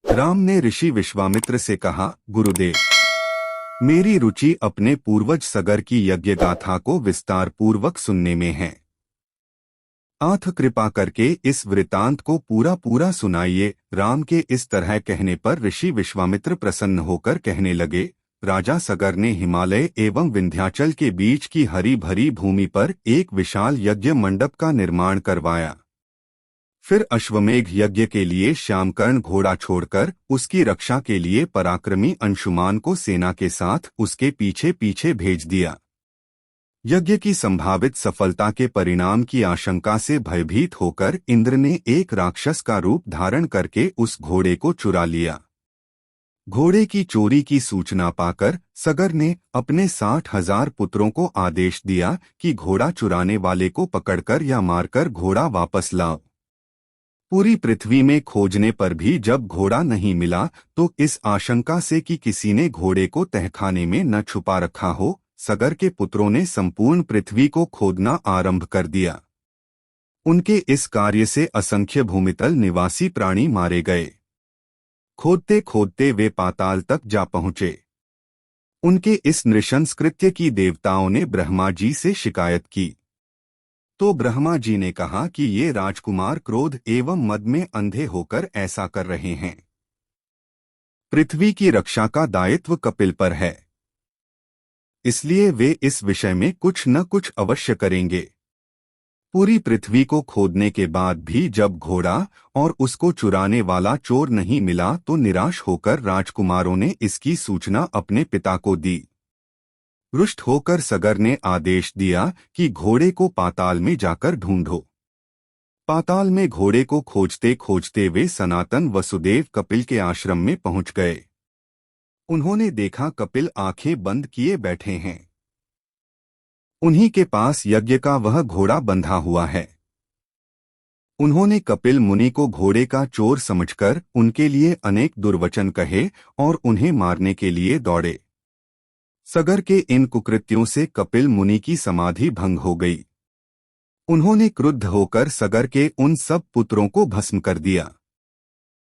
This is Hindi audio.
राम ने ऋषि विश्वामित्र से कहा, गुरुदेव, मेरी रुचि अपने पूर्वज सगर की यज्ञ गाथा को विस्तार पूर्वक सुनने में है। आथ कृपा करके इस वृतांत को पूरा पूरा सुनाइए। राम के इस तरह कहने पर ऋषि विश्वामित्र प्रसन्न होकर कहने लगे, राजा सगर ने हिमालय एवं विंध्याचल के बीच की हरी भरी भूमि पर एक विशाल यज्ञ मंडप का निर्माण करवाया। फिर अश्वमेघ यज्ञ के लिए श्यामकर्ण घोड़ा छोड़कर उसकी रक्षा के लिए पराक्रमी अंशुमान को सेना के साथ उसके पीछे पीछे भेज दिया। यज्ञ की संभावित सफलता के परिणाम की आशंका से भयभीत होकर इंद्र ने एक राक्षस का रूप धारण करके उस घोड़े को चुरा लिया। घोड़े की चोरी की सूचना पाकर सगर ने अपने 60,000 पुत्रों को आदेश दिया कि घोड़ा चुराने वाले को पकड़कर या मारकर घोड़ा वापस लाओ। पूरी पृथ्वी में खोजने पर भी जब घोड़ा नहीं मिला तो इस आशंका से कि किसी ने घोड़े को तहखाने में न छुपा रखा हो, सगर के पुत्रों ने संपूर्ण पृथ्वी को खोदना आरंभ कर दिया। उनके इस कार्य से असंख्य भूमितल निवासी प्राणी मारे गए। खोदते खोदते वे पाताल तक जा पहुंचे। उनके इस नृशंस कृत्य की देवताओं ने ब्रह्मा जी से शिकायत की, तो ब्रह्मा जी ने कहा कि ये राजकुमार क्रोध एवं मद में अंधे होकर ऐसा कर रहे हैं। पृथ्वी की रक्षा का दायित्व कपिल पर है, इसलिए वे इस विषय में कुछ न कुछ अवश्य करेंगे। पूरी पृथ्वी को खोदने के बाद भी जब घोड़ा और उसको चुराने वाला चोर नहीं मिला तो निराश होकर राजकुमारों ने इसकी सूचना अपने पिता को दी। रुष्ट होकर सगर ने आदेश दिया कि घोड़े को पाताल में जाकर ढूंढो। पाताल में घोड़े को खोजते खोजते वे सनातन वसुदेव कपिल के आश्रम में पहुंच गए। उन्होंने देखा कपिल आंखें बंद किए बैठे हैं। उन्हीं के पास यज्ञ का वह घोड़ा बंधा हुआ है। उन्होंने कपिल मुनि को घोड़े का चोर समझकर उनके लिए अनेक दुर्वचन कहे और उन्हें मारने के लिए दौड़े। सगर के इन कुकृत्यों से कपिल मुनि की समाधि भंग हो गई। उन्होंने क्रुद्ध होकर सगर के उन सब पुत्रों को भस्म कर दिया।